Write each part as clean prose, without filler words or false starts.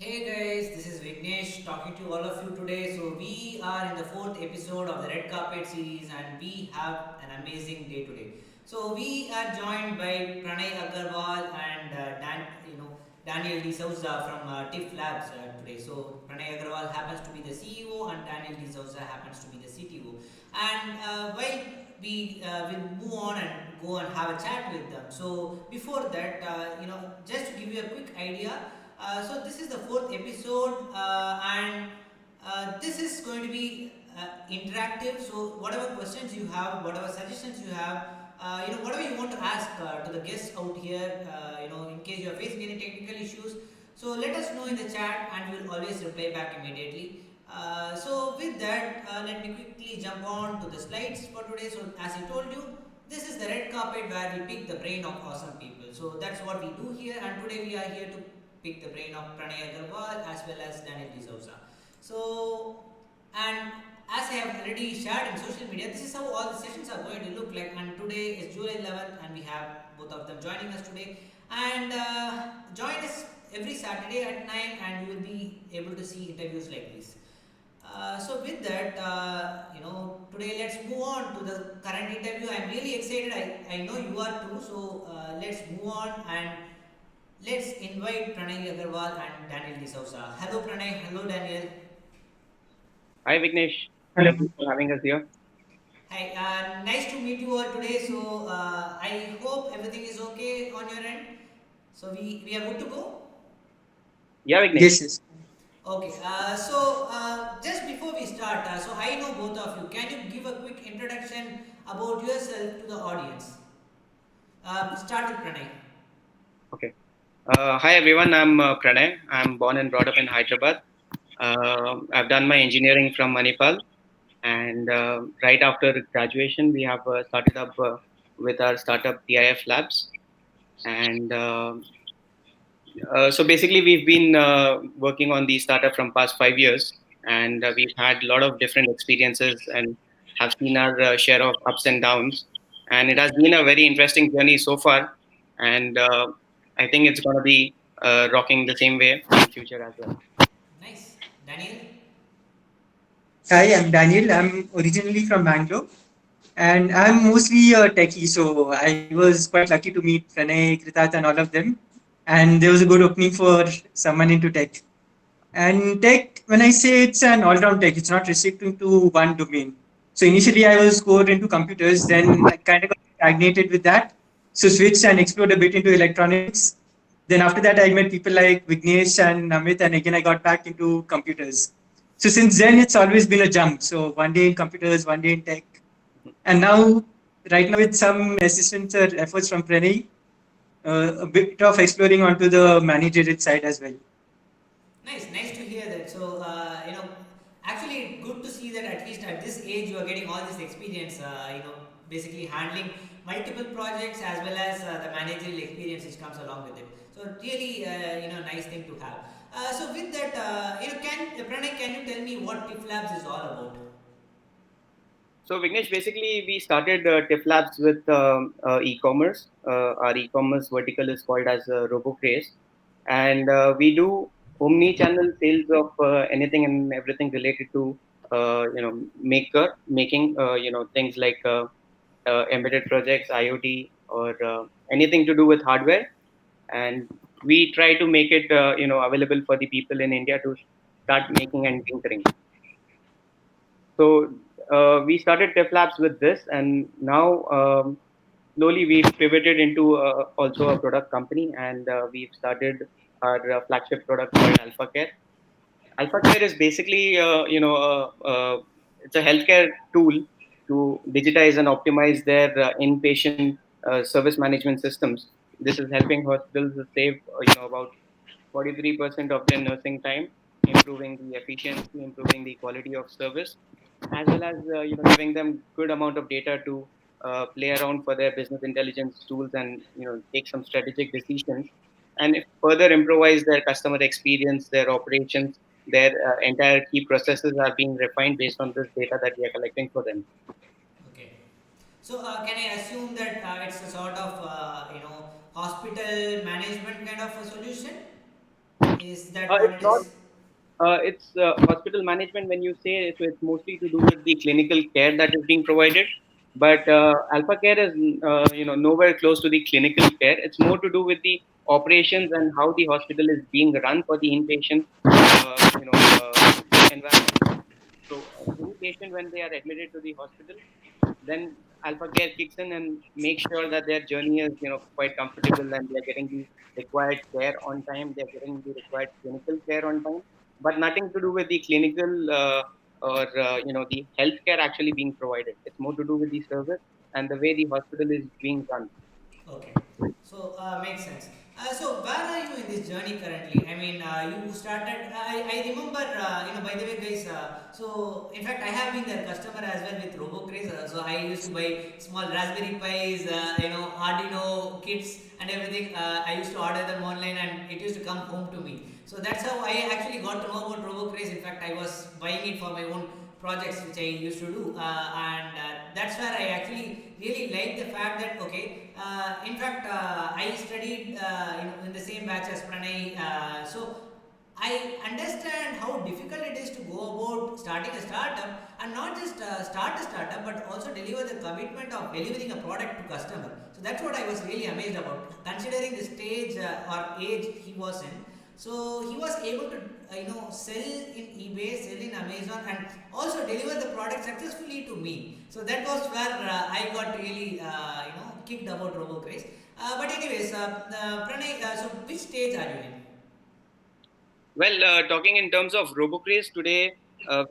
Hey guys, this is Vignesh talking to all of you today. So we are in the fourth episode of the Red Carpet series, and we have an amazing day today. So we are joined by Pranay Aggarwal and Daniel D'souza from TIF Labs today. So Pranay Aggarwal happens to be the CEO, and Daniel D'souza happens to be the CTO. And while we will move on and go and have a chat with them. So before that, just to give you a quick idea, so this is the fourth episode, and this is going to be interactive. So whatever questions you have, whatever suggestions you have, whatever you want to ask to the guests out here, in case you are facing any technical issues, so let us know in the chat, and we will always reply back immediately. So with that, let me quickly jump on to the slides for today. So as I told you, this is the red carpet where we pick the brain of awesome people. So that's what we do here, and today we are here to pick the brain of Pranay Aggarwal as well as Daniel D'souza. So, and as I have already shared in social media, this is how all the sessions are going to look like. And today is July 11th, and we have both of them joining us today. And join us every Saturday at 9, and you will be able to see interviews like this. So with that, today let's move on to the current interview. I'm really excited. I know you are too. So let's move on and let's invite Pranay Aggarwal and Daniel D'souza. Hello Pranay, hello Daniel. Hi Vignesh, Hello. thank you for having us here. Hi, nice to meet you all today. So I hope everything is okay on your end. So we are good to go. Yeah, Vignesh. Yes, yes. Okay, so just before we start, so I know both of you. Can you give a quick introduction about yourself to the audience? Start with Pranay. Okay. Hi everyone, I'm Pranay. I'm born and brought up in Hyderabad. I've done my engineering from Manipal, and right after graduation, we have started up with our startup TIF Labs. And so basically, we've been working on the startup from past 5 years, and we've had a lot of different experiences and have seen our share of ups and downs. And it has been a very interesting journey so far, and I think it's going to be rocking the same way in future as well. Nice. Daniel? Hi, I'm Daniel. I'm originally from Bangalore and I'm mostly a techie. So I was quite lucky to meet Pranay, Kritat, and all of them. And there was a good opening for someone into tech. And tech, when I say it's an all round tech, it's not restricted to one domain. So initially I was core into computers, then I kind of got stagnated with that. So switched and explored a bit into electronics. Then after that, I met people like Vignesh and Amit, and again I got back into computers. So since then, it's always been a jump. So one day in computers, one day in tech, and now, right now, with some assistance or efforts from Pranay, a bit of exploring onto the managerial side as well. Nice, nice to hear that. So, actually, good to see that at least at this age you are getting all this experience. Basically handling multiple projects as well as the managerial experience which comes along with it. So, really, nice thing to have. So, with that, Pranay, can you tell me what TIF Labs is all about? So Vignesh, basically, we started TIF Labs with e-commerce. Our e-commerce vertical is called as RoboCraze, and we do omni-channel sales of anything and everything related to making things like embedded projects, IoT, or anything to do with hardware, and we try to make it available for the people in India to start making and tinkering. So we started TIF Labs with this, and now slowly we've pivoted into also a product company, and we've started our flagship product called Alpha Care. Alpha Care is basically it's a healthcare tool to digitize and optimize their inpatient service management systems. This is helping hospitals save about 43% of their nursing time, improving the efficiency, improving the quality of service, as well as giving them good amount of data to play around for their business intelligence tools and take some strategic decisions, and further improvise their customer experience, their operations, their entire key processes are being refined based on this data that we are collecting for them. Okay. So, can I assume that it's a sort of hospital management kind of a solution? Is that what It's it not. is? It's hospital management when you say so. It's mostly to do with the clinical care that is being provided. But Alpha Care is nowhere close to the clinical care. It's more to do with the operations and how the hospital is being run for the inpatient environment. So any patient when they are admitted to the hospital, then Alpha Care kicks in and makes sure that their journey is quite comfortable and they are getting the required care on time. They are getting the required clinical care on time, but nothing to do with the clinical or the healthcare actually being provided. It's more to do with the service and the way the hospital is being run. Okay, so makes sense. So where are you in this journey currently? I mean, you started. I remember. By the way, guys. So in fact, I have been their customer as well with RoboCraze. So I used to buy small Raspberry Pis, Arduino kits and everything. I used to order them online, and it used to come home to me. So that's how I actually got to know about RoboCraze. In fact, I was buying it for my own projects which I used to do, and that's where I actually really like the fact that okay. In fact, I studied in the same batch as Pranay, so I understand how difficult it is to go about starting a startup and not just start a startup but also deliver the commitment of delivering a product to customer. So that's what I was really amazed about, considering the stage or age he was in. So he was able to sell in eBay, sell in Amazon, and also deliver the product successfully to me. So that was where I got really kicked about RoboCraze. But anyways, Pranay, so which stage are you in? Well, talking in terms of RoboCraze today,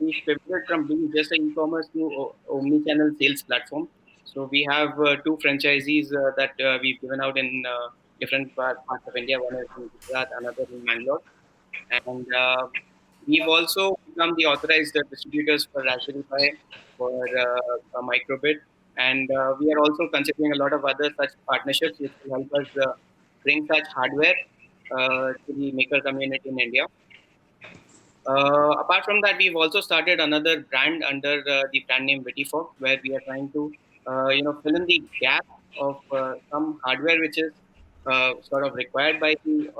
we've pivoted from being just an e-commerce to omni-channel sales platform. So we have two franchisees that we've given out in different parts of India. One is in Gujarat, another in Bangalore, and we've also become the authorized distributors for Raspberry Pi, for Microbit, and we are also considering a lot of other such partnerships which will help us bring such hardware to the maker community in India. Apart from that, we've also started another brand under the brand name Vitifog, where we are trying to fill in the gap of some hardware which is sort of required by the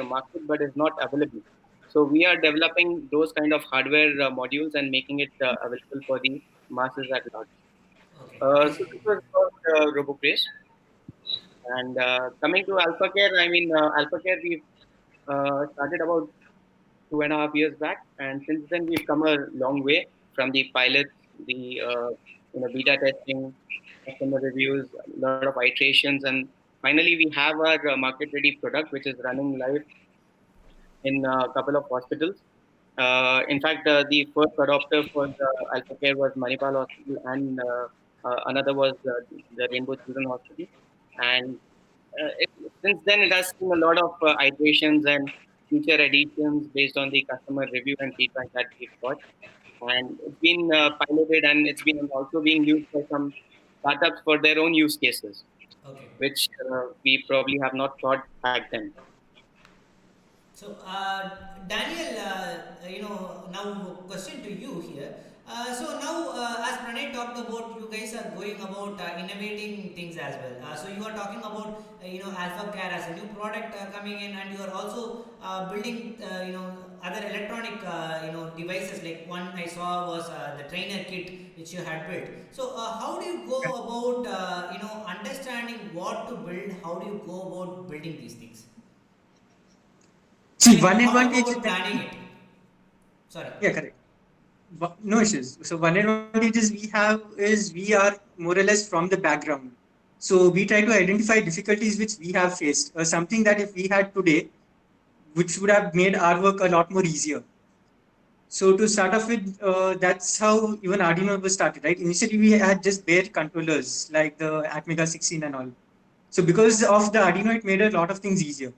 market but is not available. So we are developing those kind of hardware modules and making it available for the masses at large. Okay, So amazing. this was about RoboCraze. And coming to AlphaCare, I mean, AlphaCare we've started about 2.5 years back, and since then we've come a long way from the pilots, the beta testing, customer reviews, a lot of iterations, and finally we have our market-ready product which is running live in a couple of hospitals. In fact, the first adopter for the Alpha Care was Manipal Hospital, and another was the Rainbow Children Hospital. And since then, it has seen a lot of iterations and feature additions based on the customer review and feedback that we've got. And it's been piloted and it's been also being used by some startups for their own use cases, Okay. which we probably have not thought back then. So, Daniel, now question to you here. So now, as Pranay talked about, you guys are going about innovating things as well. So you are talking about Alpha Care as a new product coming in, and you are also building other electronic devices. Like one I saw was the trainer kit which you had built. So how do you go about understanding what to build? How do you go about building these things? I See, mean, one how to go advantage is about that planning it? Sorry. yeah, correct. No issues. So one advantages we have is we are more or less from the background. So we try to identify difficulties which we have faced, something that if we had today, which would have made our work a lot more easier. So to start off with, that's how even Arduino was started, right? Initially, we had just bare controllers like the Atmega 16 and all. So because of the Arduino, it made a lot of things easier.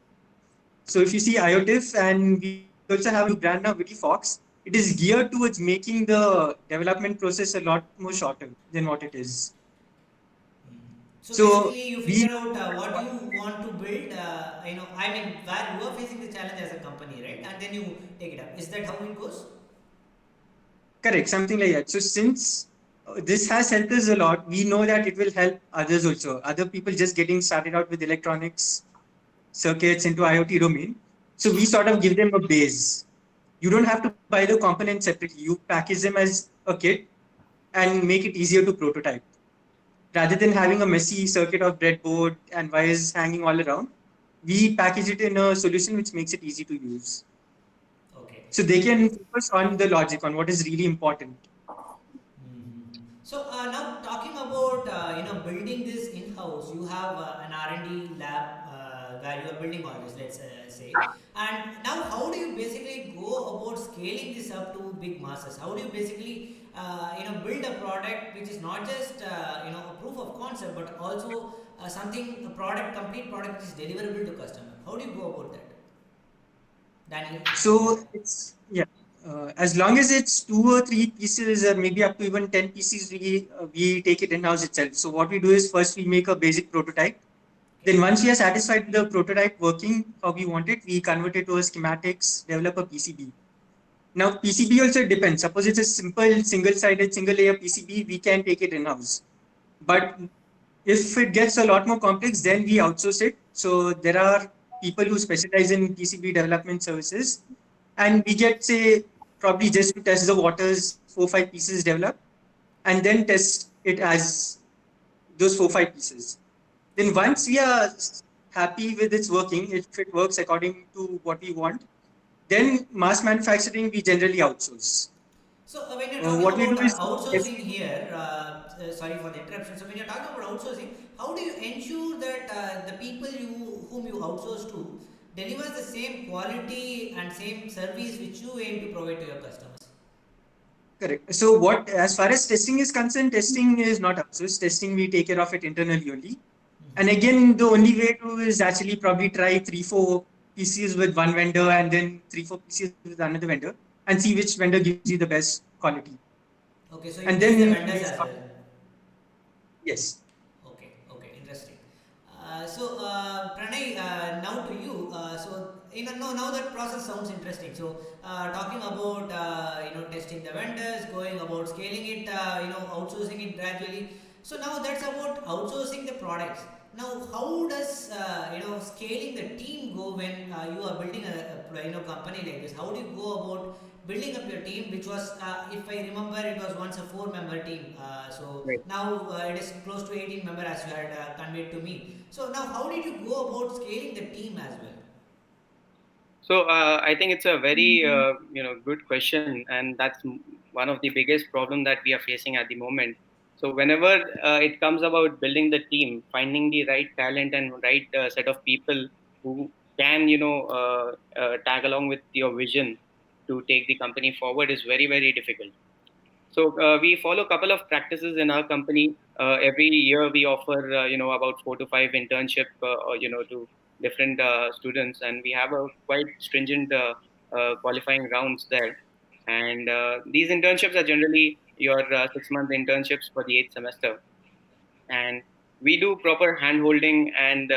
So if you see IoTIF, and we also have a new brand now, Fox, it is geared towards making the development process a lot more shorter than what it is. So So basically, you we figure out what you want to build. I mean, where you are facing the challenge as a company, right? And then you take it up. Is that how it goes? correct something like that. So since this has helped us a lot, we know that it will help others also. Other people just getting started out with electronics circuits into IoT domain. So we sort of give them a base. You don't have to buy the components separately. You package them as a kit and make it easier to prototype. Rather than having a messy circuit of breadboard and wires hanging all around, we package it in a solution which makes it easy to use. Okay. So they can focus on the logic, on what is really important. Mhm. So now talking about building this in house, you have an R and D lab where you are building all this. Let's say, and now how do you basically go about scaling this up to big masses? How do you basically build a product which is not just a proof of concept, but also something a product complete product which is deliverable to customer? How do you go about that, Daniel? So it's yeah. As long as it's two or three pieces, or maybe up to even 10 pieces, we take it in house itself. So what we do is first we make a basic prototype. Okay. Then once we are satisfied with the prototype working how we want it, we convert it to a schematics, develop a PCB. Now PCB also depends. Suppose it's a simple single-sided single layer PCB, we can take it in house. But if it gets a lot more complex, then we outsource it. So there are people who specialize in PCB development services, and we get, say, probably just to test the waters, 4 5 pieces developed, and then test it as those 4 5 pieces. Then once we are happy with its working, if it works according to what we want, then mass manufacturing we generally outsource. So when you're talking What we do about is outsourcing here, sorry for the interruption. So when you're talking about outsourcing, how do you ensure that the people whom you outsource to delivers the same quality and same service which you aim to provide to your customers? correct. So what, as far as testing is concerned, testing is not outsourced. Testing we take care of it internally only. And again, the only way to is actually probably try 3 4 pieces with one vendor and then 3 4 pieces with another vendor and see which vendor gives you the best quality. Okay, so you And test the then vendors we as start. well. Yes. Okay, okay, interesting. Pranay, now to you. No, now that process sounds interesting. So, talking about testing the vendors, going about scaling it, outsourcing it gradually. So now that's about outsourcing the products. Now, how does scaling the team go when you are building a company like this? How do you go about building up your team, which was, if I remember, it was once a four-member team. So Right. now it is close to 18 member as you had conveyed to me. So now, how did you go about scaling the team as well? So I think it's a very good question, and that's one of the biggest problem that we are facing at the moment. So whenever it comes about building the team, finding the right talent and right set of people who can tag along with your vision to take the company forward is very very difficult. So we follow a couple of practices in our company. Every year we offer about 4 to 5 internship to different students, and we have a quite stringent qualifying rounds there. And these internships are generally your 6 month internships for the 8th semester, and we do proper hand holding and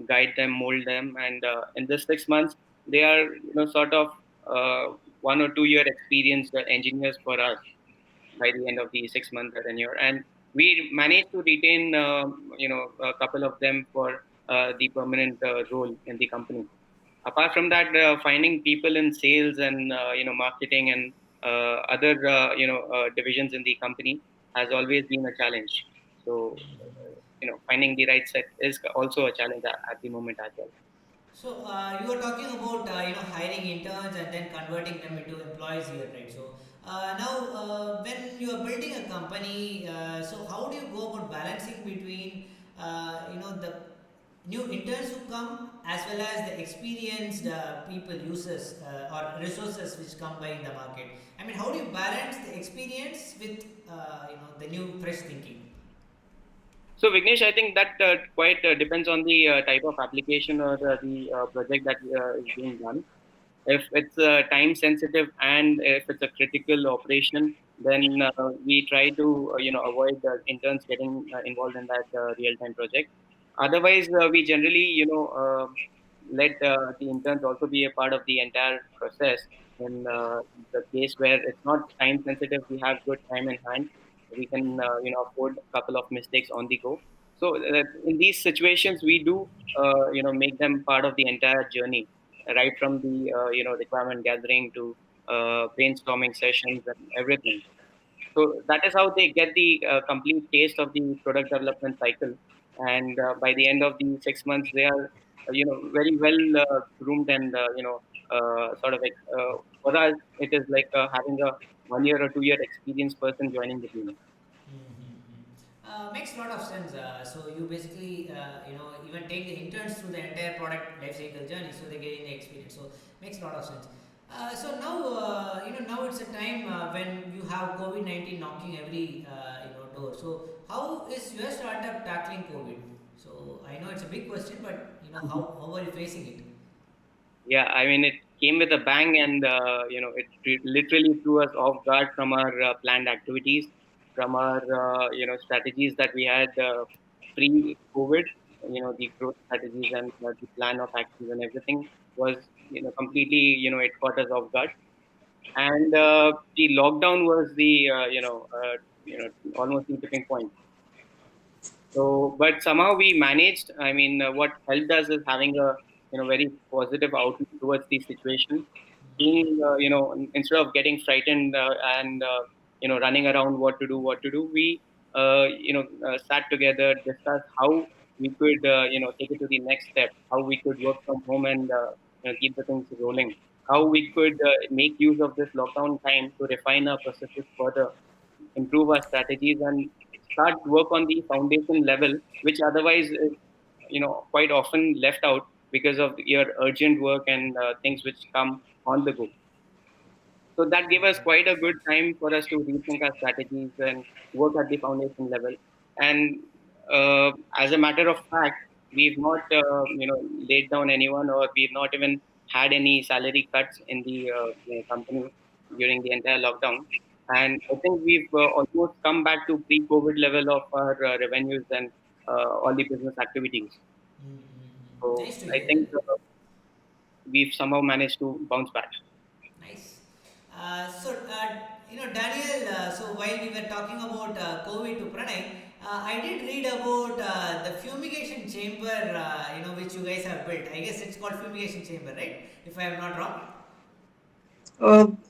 guide them, mold them, and in this 6 months they are sort of 1 or 2 year experienced engineers for us by the end of the 6 month tenure, and we managed to retain a couple of them for the permanent role in the company. Apart from that, finding people in sales and marketing and other divisions in the company has always been a challenge. So finding the right set is also a challenge at the moment as well. So you are talking about hiring interns and then converting them into employees here, right? So now when you are building a company, so how do you go about balancing between the new interns who come as well as the experienced people users or resources which come by in the market? I mean, how do you balance the experience with the new fresh thinking? So Vignesh, I think that quite depends on the type of application or the project that is being done. If it's time sensitive and if it's a critical operation, then we try to avoid interns getting involved in that real time project. Otherwise, we generally let the interns also be a part of the entire process. In the case where it's not time sensitive, we have good time in hand. We can afford a couple of mistakes on the go. So in these situations, we do make them part of the entire journey, right from the requirement gathering to brainstorming sessions and everything. So that is how they get the complete taste of the product development cycle. And by the end of the 6 months, they are very well groomed and sort of like for us, it is like having a 1 year or 2 year experienced person joining the team. Makes a lot of sense. So you basically, even take the interns through the entire product life cycle journey, so they gain the experience. So makes a lot of sense. So now, now it's a time when you have COVID-19 knocking every door. So how is your startup tackling COVID? So I know it's a big question, but how are you facing it? Yeah, I mean, it came with a bang, and it literally threw us off guard from our planned activities, from our strategies that we had pre-COVID. The growth strategies and the plan of actions and everything was completely it caught us off guard, and the lockdown was the almost the tipping point. So, but somehow we managed. I mean, what helped us is having a very positive outlook towards the situation. Being instead of getting frightened and running around what to do, we sat together, discussed how we could take it to the next step, how we could work from home and keep the things rolling, how we could make use of this lockdown time to refine our processes further, improve our strategies, and start work on the foundation level, which otherwise is quite often left out because of your urgent work and things which come on the go. So that gave us Okay. quite a good time for us to rethink our strategies and work at the foundation level. And as a matter of fact, we've not laid down anyone, or we've not even had any salary cuts in the company during the entire lockdown. And I think we've almost come back to pre-COVID level of our revenues and all the business activities. So Nice to I hear. think we've somehow managed to bounce back. Nice. Daniel, so while we were talking about COVID to Pranay, I did read about the fumigation chamber, which you guys have built. I guess it's called fumigation chamber, right? If I am not wrong.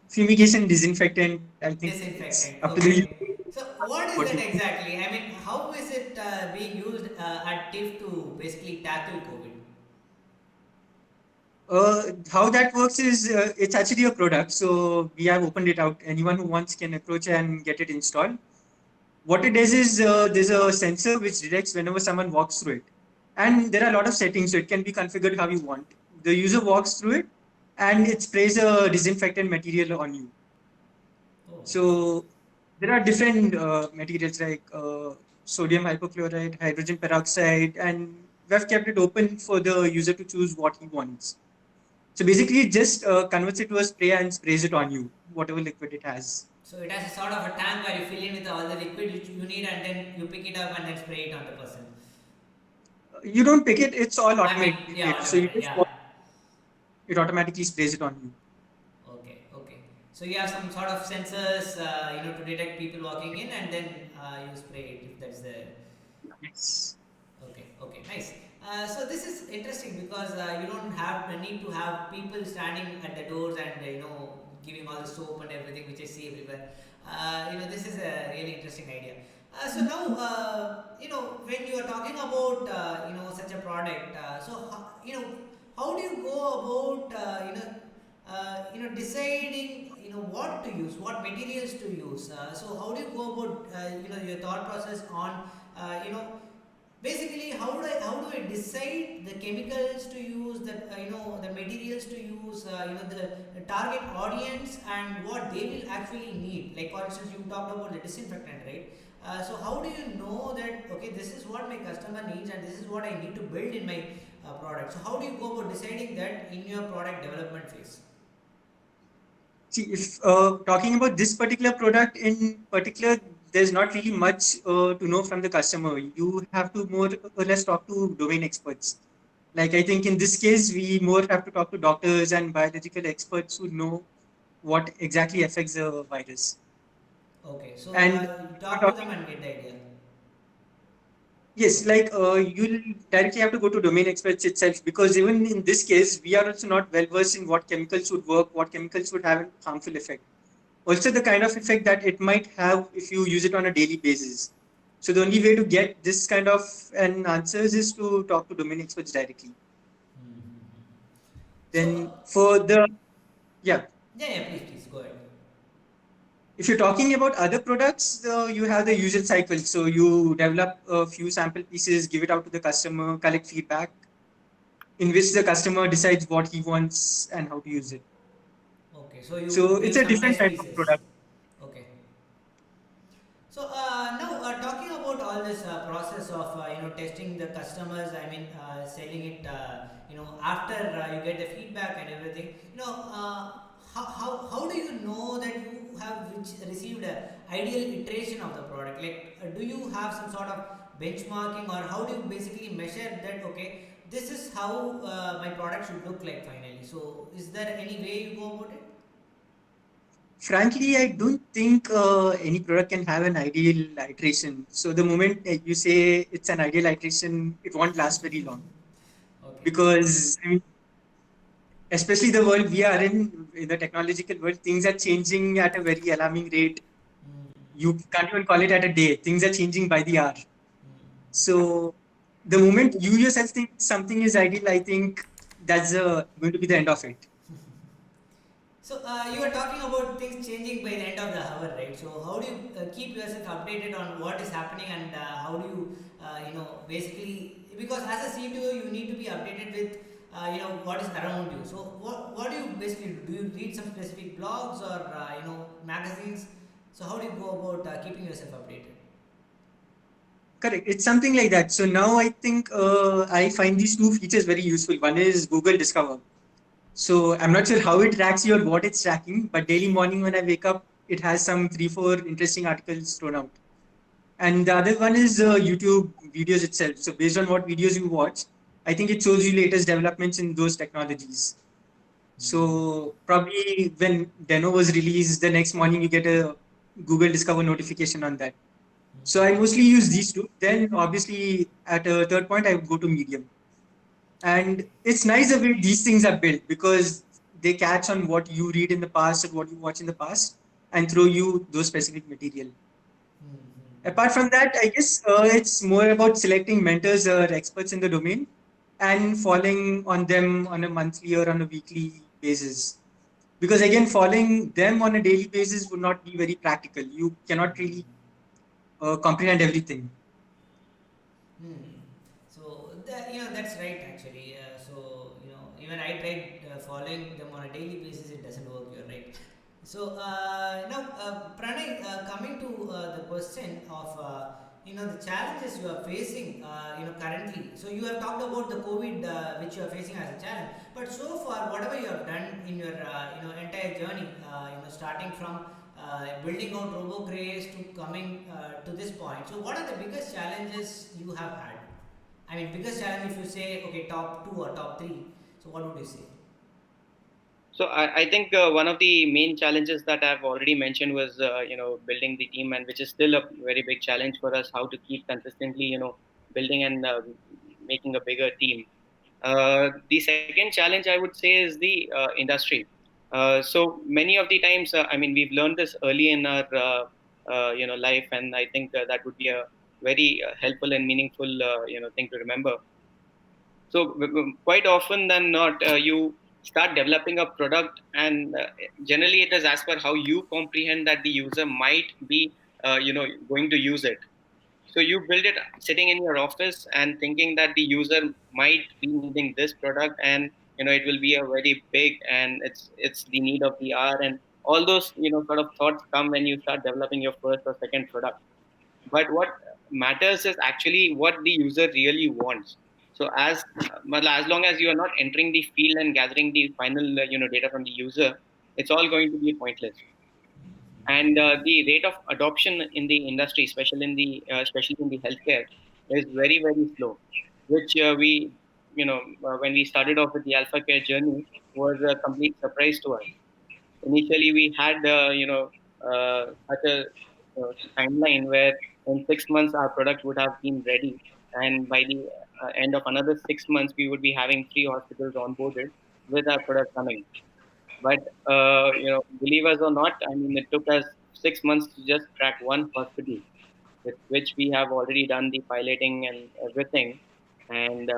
Fumigation, disinfectant. I think it's Disinfectant. up to the user Okay. So what is what that you. exactly? I mean, how is it being used at TIF to basically tackle COVID? How that works is it's actually a product. So we have opened it out. Anyone who wants can approach and get it installed. What it does is there's a sensor which detects whenever someone walks through it. And there are a lot of settings, so it can be configured how you want. The user walks through it and it sprays a disinfectant material on you. Oh, nice. So there are different materials like sodium hypochlorite, hydrogen peroxide, and we've kept it open for the user to choose what he wants. So basically, it just converts it to a spray and sprays it on you, whatever liquid it has. So it has a sort of a tank where you fill in with all the liquid which you need, and then you pick it up and then spray it on the person. You don't pick it; it's all I mean, yeah, automated. So you automated. just Yeah. it automatically sprays it on you. Okay. Okay. So you have some sort of sensors, to detect people walking in, and then you spray it if that's the. Yes. Okay, okay, nice. So this is interesting because you don't have the need to have people standing at the doors and giving all the soap and everything which I see everywhere. This is a really interesting idea. So now when you are talking about such a product, how do you go about deciding what to use, what materials to use. So how do you go about your thought process on basically how do I decide the chemicals to use, the materials to use, the target audience and what they will actually need. Like for instance, you talked about the disinfectant, right? So how do you know that okay, this is what my customer needs and this is what I need to build in my product? So how do you go about deciding that in your product development phase? See, if talking about this particular product in particular, there's not really much to know from the customer. You have to more or less talk to domain experts. Like I think in this case, we more have to talk to doctors and biological experts who know what exactly affects the virus. Okay, so And you we're talk to them talking, and get the idea. Yes, like you'll directly have to go to domain experts itself, because even in this case, we are also not well versed in what chemicals would work, what chemicals would have a harmful effect. Also, the kind of effect that it might have if you use it on a daily basis. So the only way to get this kind of an answers is to talk to domain experts directly. So, Then for the yeah, yeah, yeah, please, please go ahead. if you're talking about other products, you have the user cycle. So you develop a few sample pieces, give it out to the customer, collect feedback, in which the customer decides what he wants and how to use it. Okay, so you So it's build a some different test type of pieces. product. Okay. So now talking about all this process of testing the customers, I mean selling it, after you get the feedback and everything, how do you know that you have received a ideal iteration of the product? Like, do you have some sort of benchmarking, or how do you basically measure that? Okay, this is how my product should look like finally. So is there any way you go about it? Frankly, I don't think any product can have an ideal iteration. So the moment you say it's an ideal iteration, it won't last very long, Okay. because I mean, especially the world we are in the technological world, things are changing at a very alarming rate. You can't even call it at a day. Things are changing by the hour. So the moment you yourself think something is ideal, I think that's going to be the end of it. So you are talking about things changing by the end of the hour, right? So how do you keep yourself updated on what is happening, and how do you, basically, because as a CTO you need to be updated with, what is around you. So what do you basically do? Do you read some specific blogs or magazines? So how do you go about keeping yourself updated? Correct. It's something like that. So now I think I find these two features very useful. One is Google Discover. So I'm not sure how it tracks you or what it's tracking, but daily morning when I wake up, it has some three, four interesting articles thrown out. And the other one is YouTube videos itself. So based on what videos you watch, I think it shows you latest developments in those technologies. So probably when Deno was released, the next morning you get a Google Discover notification on that. So I mostly use these two. Then obviously at a third point, I would go to Medium. And it's nice the way these things are built, because they catch on what you read in the past or what you watch in the past and throw you those specific material. Apart from that, I guess it's more about selecting mentors or experts in the domain and following on them on a monthly or on a weekly basis. Because again, following them on a daily basis would not be very practical. You cannot really comprehend everything. Hmm. So that's right actually. So even I tried following them on a daily basis. It doesn't work. You're right. So now, Pranay, coming to the question of the challenges you are facing currently. So you have talked about the COVID which you are facing as a challenge, but so far whatever you have done in your entire journey, starting from building out RoboGrace to coming to this point. So what are the biggest challenges you have had? I mean, biggest challenge if you say okay, top two or top three. So what would you say? So I think one of the main challenges that I've already mentioned was building the team, and which is still a very big challenge for us, how to keep consistently building and making a bigger team. The second challenge I would say is the industry. So many of the times, I mean, we've learned this early in our life, and I think that would be a very helpful and meaningful thing to remember. So quite often than not, you start developing a product, and generally it is as per how you comprehend that the user might be going to use it. So you build it sitting in your office and thinking that the user might be needing this product, and it will be a very big, and it's the need of the hour, and all those sort of thoughts come when you start developing your first or second product. But what matters is actually what the user really wants. So as long as you are not entering the field and gathering the final data from the user, it's all going to be pointless. And the rate of adoption in the industry, especially in the healthcare, is very very slow, which we when we started off with the alpha care journey, was a complete surprise to us. Initially we had such a timeline where in 6 months our product would have been ready, and by the end of another 6 months, we would be having 3 hospitals onboarded with our product coming. But believe us or not, I mean, it took us 6 months to just crack one hospital, with which we have already done the piloting and everything, and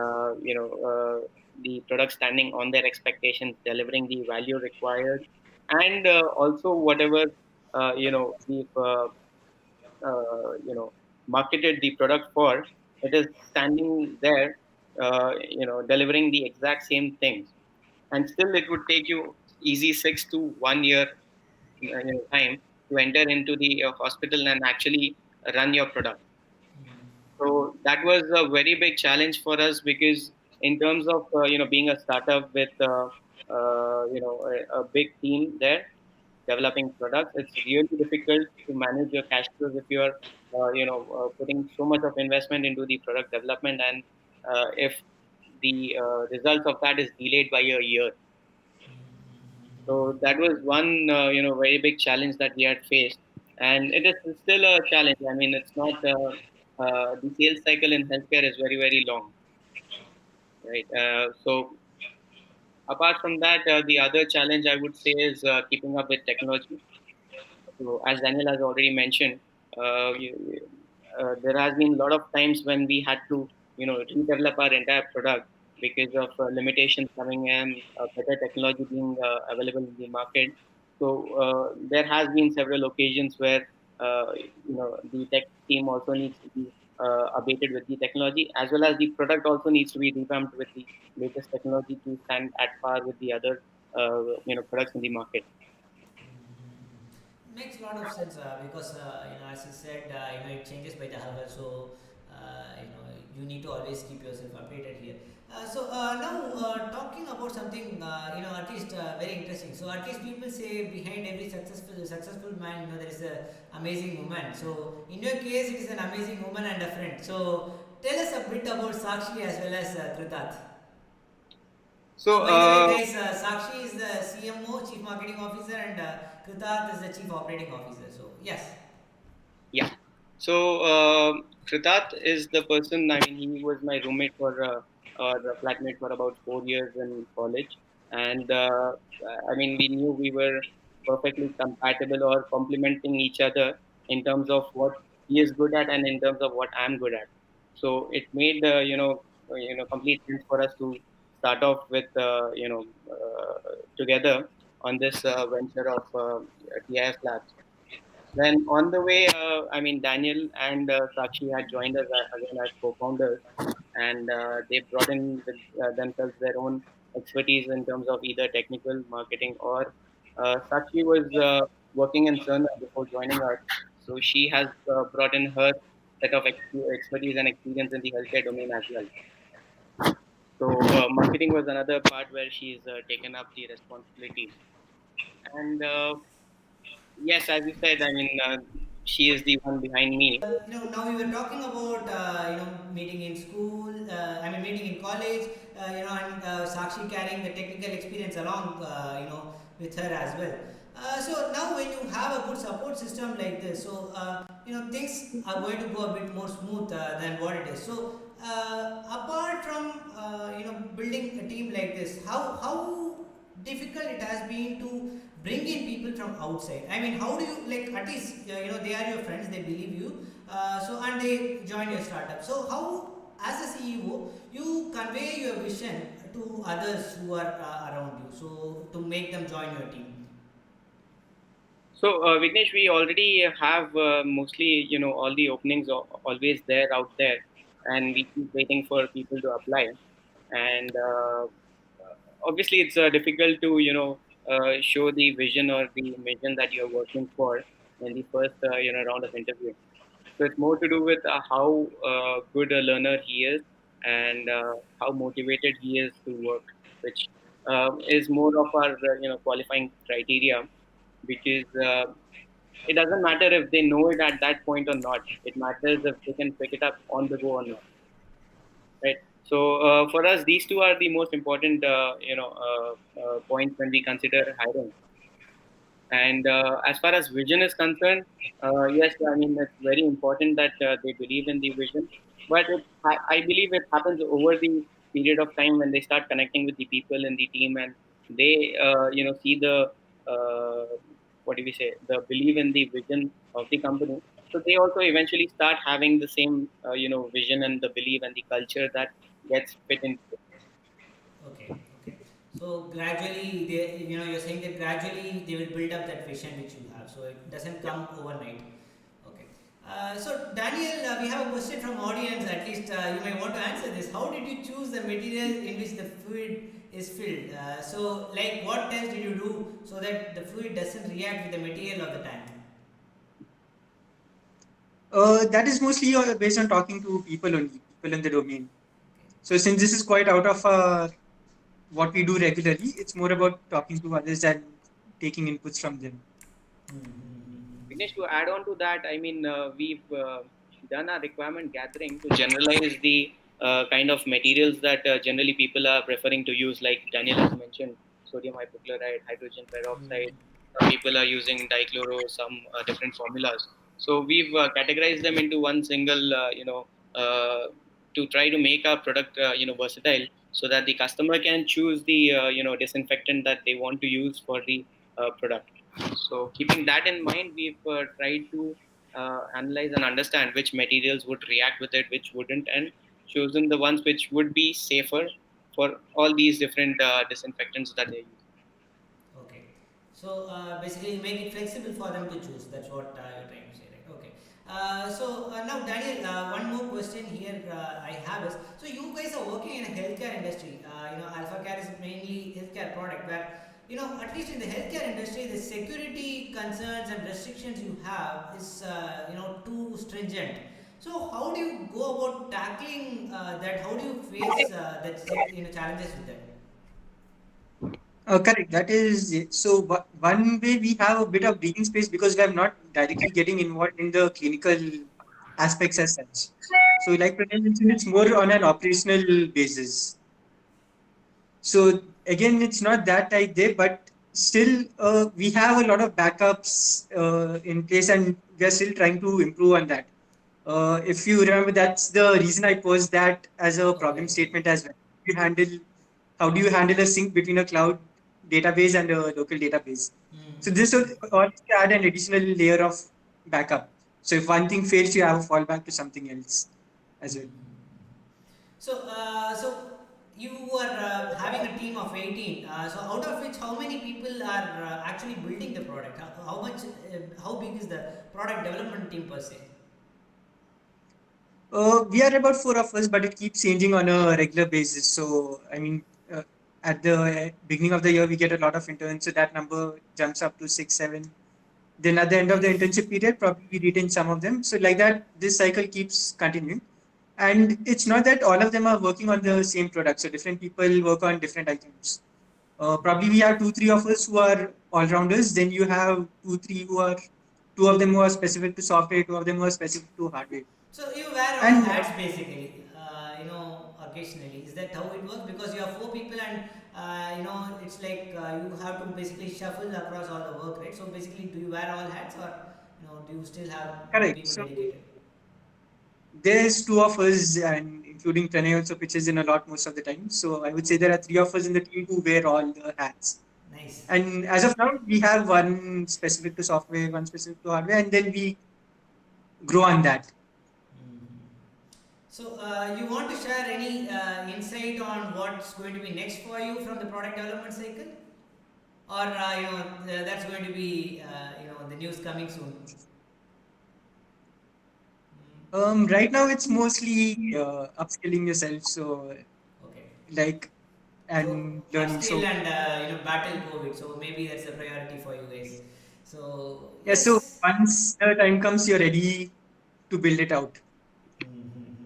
the product standing on their expectations, delivering the value required, and also whatever we've marketed the product for, it is standing there, delivering the exact same things, and still it would take you easy 6 to 1 year time to enter into the hospital and actually run your product. So that was a very big challenge for us, because in terms of being a startup with a big team there developing products, it's really difficult to manage your cash flows if you are putting so much of investment into the product development, and if the results of that is delayed by a year. So that was one very big challenge that we had faced, and it is still a challenge. I mean, it's not the sales cycle in healthcare is very long, right? So apart from that, the other challenge I would say is keeping up with technology. So, as Daniel has already mentioned, there has been a lot of times when we had to, redevelop our entire product because of limitations coming in, better technology being available in the market. So, there has been several occasions where, the tech team also needs to be updated with the technology, as well as the product also needs to be revamped with the latest technology to stand at par with the other, products in the market. Makes a lot of sense because as you said, it changes by the hour, so you need to always keep yourself updated here. Now talking about something at least very interesting. So at least people say behind every successful man, there is a amazing woman. So in your case, it is an amazing woman and a friend. So tell us a bit about Sakshi as well as Kritat. So, By the way, guys, Sakshi is the CMO, Chief Marketing Officer, and Kritat is the Chief Operating Officer. So, yes. yeah. So Kritat is the person. I mean, he was my roommate for or a flatmate for about 4 years in college, and I mean, we knew we were perfectly compatible or complementing each other in terms of what he is good at and in terms of what I'm good at. So it made complete sense for us to start off with together on this venture of TIF Labs. Then on the way, I mean, Daniel and Sakshi had joined us again as co-founders, and they brought in with themselves their own expertise in terms of either technical marketing or Sakshi was working in Cerner before joining us, so she has brought in her set of expertise and experience in the healthcare domain as well. So marketing was another part where she's taken up the responsibility, and yes, as you said, I mean, she is the one behind me. Now we were talking about meeting in school. Meeting in college. And Sakshi carrying the technical experience along. With her as well. So now when you have a good support system like this, so things are going to go a bit more smooth than what it is. So apart from building a team like this, how difficult it has been to bring in people from outside. I mean, how do you, like, at least they are your friends, they believe you, and they join your startup. So how, as a CEO, you convey your vision to others who are around you, so to make them join your team? So, Vignesh, we already have mostly, all the openings always there out there, and we keep waiting for people to apply. And obviously, it's difficult to, show the vision or the mission that you're working for in the first, round of interview. So it's more to do with how good a learner he is, and how motivated he is to work, which is more of our, qualifying criteria, because it doesn't matter if they know it at that point or not. It matters if they can pick it up on the go or not, right? So for us, these two are the most important, points when we consider hiring. And as far as vision is concerned, yes, I mean it's very important that they believe in the vision. But I believe it happens over the period of time when they start connecting with the people in the team, and they see the what do we say, the believe in the vision of the company. So they also eventually start having the same vision and the belief and the culture that gets fit into it. Okay, okay. So gradually, you're saying that gradually they will build up that vision which you have. So it doesn't Yeah. come overnight. Okay. So Daniel, we have a question from audience. At least you may want to answer this. How did you choose the material in which the fluid is filled? So, like, what test did you do so that the fluid doesn't react with the material of the tank? That is mostly based on talking to people only, people in the domain. Okay. So since this is quite out of what we do regularly, it's more about talking to others and taking inputs from them. Mm-hmm. Vignesh, to add on to that, I mean, we've done a requirement gathering to generalize the kind of materials that generally people are preferring to use, like Daniel has mentioned, sodium hypochlorite, hydrogen peroxide. Some people are using dichloro, some different formulas. So we've categorized them into one single, to try to make our product, versatile, so that the customer can choose the, disinfectant that they want to use for the product. So, keeping that in mind, we've tried to analyze and understand which materials would react with it, which wouldn't, and chosen the ones which would be safer for all these different disinfectants that they use. Okay. So basically, you make it flexible for them to choose. That's what you're trying to say, right? Okay. So now, Daniel, one more question here I have is: so you guys are working in a healthcare industry. Alpha Care is mainly healthcare product, where at least in the healthcare industry, the security concerns and restrictions you have is too stringent. So how do you go about tackling that? How do you face challenges with that? Correct. That is it. So one way we have a bit of breathing space because we are not directly getting involved in the clinical aspects as such. So like Pranay mentioned, it's more on an operational basis. So again, it's not that tight there, but still we have a lot of backups in place, and we are still trying to improve on that. If you remember, that's the reason I posed that as a problem Okay. statement as well. How do you handle a sync between a cloud database and a local database? So this would Mm-hmm. also add an additional layer of backup. So if one thing fails, you have a fallback to something else as well. So you are having a team of 18. So out of which, how many people are actually building the product? How big is the product development team per se? We are about four of us, but it keeps changing on a regular basis. So, I mean, at the beginning of the year, we get a lot of interns, so that number jumps up to six, seven. Then at the end of the Nice. internship period, probably we retain some of them. So, like that, this cycle keeps continuing. And it's not that all of them are working on the same product. So, different people work on different items. Probably we have two, three of us who are all rounders. Then you have two, three who are two of them who are specific to software, two of them who are specific to hardware. So you wear all And hats basically. Occasionally. Is that how it works? Because you have four people, and it's like you have to basically shuffle across all the work, right? So basically, do you wear all hats, or do you still have correct. people So dedicated? there's two of us, and including Pranay also pitches in a lot most of the time. So I would say there are three of us in the team who wear all the hats. Nice. And as of now, we have one specific to software, one specific to hardware, and then we grow on that. So, you want to share any insight on what's going to be next for you from the product development cycle, or that's going to be the news coming soon? Right now, it's mostly upskilling yourself. So Okay. like So and learning. upskill So and battle COVID. So maybe that's a priority for you guys. So yeah. So yes. once the time comes, you're ready to build it out.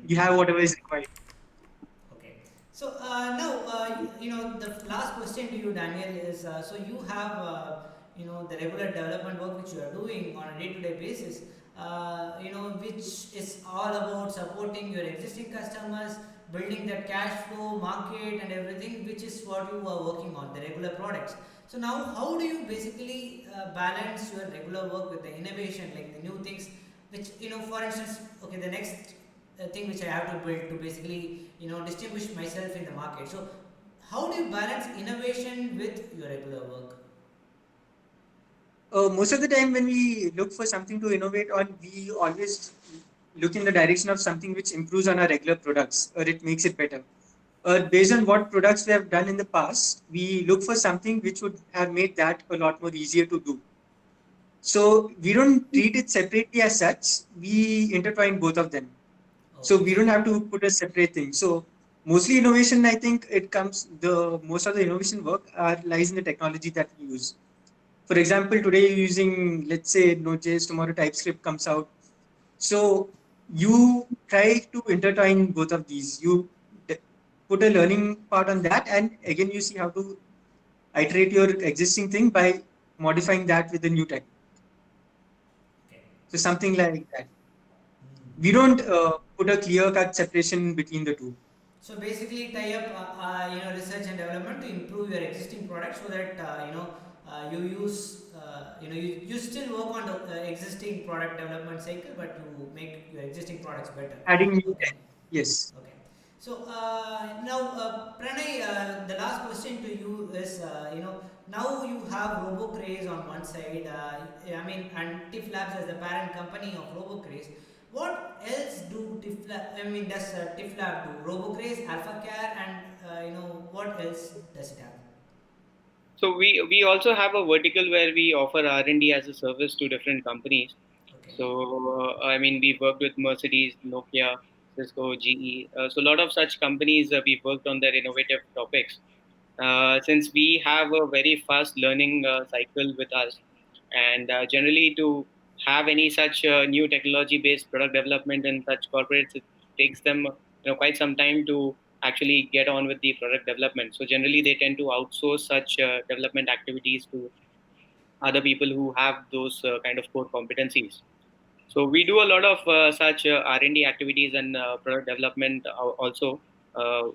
You have whatever is required. Okay. So now, the last question to you, Daniel, is so you have, the regular development work which you are doing on a day-to-day basis, which is all about supporting your existing customers building that cash flow, market, and everything, which is what you are working on, the regular products. So now, how do you basically balance your regular work with the innovation, like the new things, which for instance, okay, the next thing which I have to build to basically distinguish myself in the market. So how do you balance innovation with your regular work? Most of the time, when we look for something to innovate on, we always look in the direction of something which improves on our regular products or it makes it better. Based on what products we have done in the past, we look for something which would have made that a lot more easier to do. So we don't treat it separately as such. We intertwine both of them. So we don't Okay. have to put a separate thing. So mostly innovation, I think it comes the most of the innovation work lies in the technology that we use. For example, today you're using, let's say, Node.js, tomorrow TypeScript comes out. So you try to intertwine both of these. You d- put a learning part on that, and again, you see how to iterate your existing thing by modifying that with the new tech. Okay. So something like that. We Mm. don't put a clear cut separation between the two. So basically, tie up research and development to improve your existing product, so that you use you still work on the existing product development cycle, but you make your existing products better. Adding new Okay. tech. Yes. Okay. So now, Pranay, the last question to you is, now you have RoboCraze on one side, I mean, and TIF Labs as the parent company of RoboCraze. What else do TIF Lab, I mean, does TIF Lab do? RoboCraze, AlphaCare, and what else does it have? So we also have a vertical where we offer R&D as a service to different companies. Okay. So I mean, we worked with Mercedes, Nokia, Cisco, GE. So a lot of such companies we worked on their innovative topics. Since we have a very fast learning cycle with us, and generally to have any such new technology-based product development in such corporates, it takes them quite some time to actually get on with the product development. So generally, they tend to outsource such development activities to other people who have those kind of core competencies. So we do a lot of such R&D activities and product development also,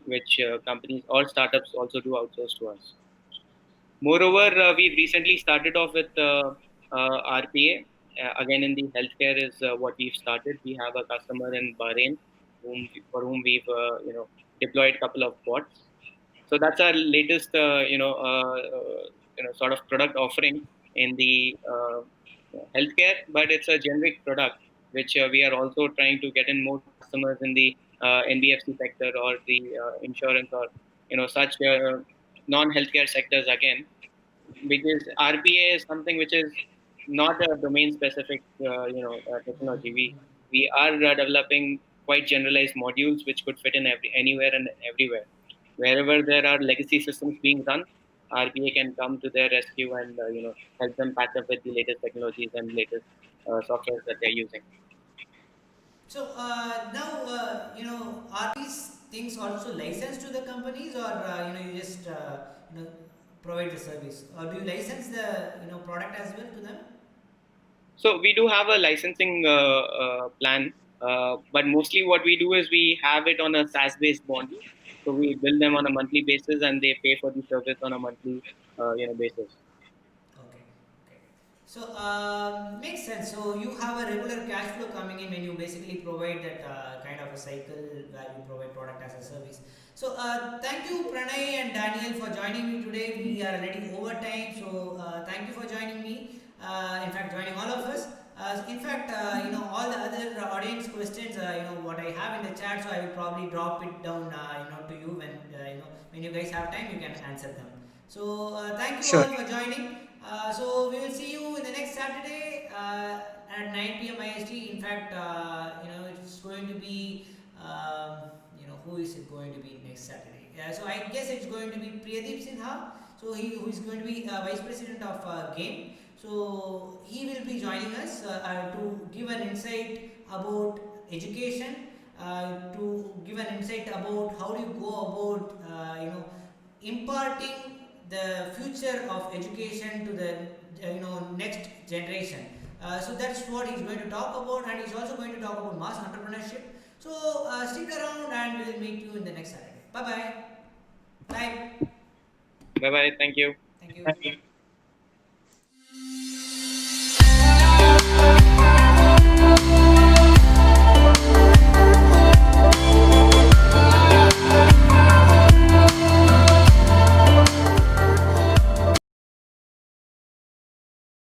which companies or startups also do outsource to us. Moreover, we've recently started off with RPA. Again, in the healthcare is what we've started. We have a customer in Bahrain for whom we've deployed a couple of bots. So that's our latest sort of product offering in the healthcare, but it's a generic product which we are also trying to get in more customers in the NBFC sector or the insurance or such non-healthcare sectors again, because RPA is something which is not a domain specific technology. We are developing quite generalized modules which could fit in anywhere and everywhere. Wherever there are legacy systems being run, RPA can come to their rescue and help them patch up with the latest technologies and latest software that they're using. So now, are these things also licensed to the companies, or you just provide the service, or do you license the product as well to them? So we do have a licensing plan, but mostly what we do is we have it on a SaaS-based model. So we bill them on a monthly basis, and they pay for the service on a monthly, basis. Okay, okay. So makes sense. So you have a regular cash flow coming in when you basically provide that kind of a cycle where you provide product as a service. So thank you, Pranay and Daniel, for joining me today. We are already over time, so thank you for joining me. In fact, joining all of us. In fact, all the other audience questions, what I have in the chat, so I will probably drop it down, to you when when you guys have time, you can answer them. So thank you Sure. all for joining. So we will see you in the next Saturday at 9 p.m. IST. In fact, it's going to be, who is it going to be next Saturday? So I guess it's going to be Priyadeep Sinha. So he who is going to be vice president of game. So he will be joining us to give an insight about education, to give an insight about how do you go about, imparting the future of education to the next generation. So that's what he's going to talk about, and he's also going to talk about mass entrepreneurship. So stick around and we'll meet you in the next Saturday. Bye bye. Bye. Bye bye. Thank you. Thank you.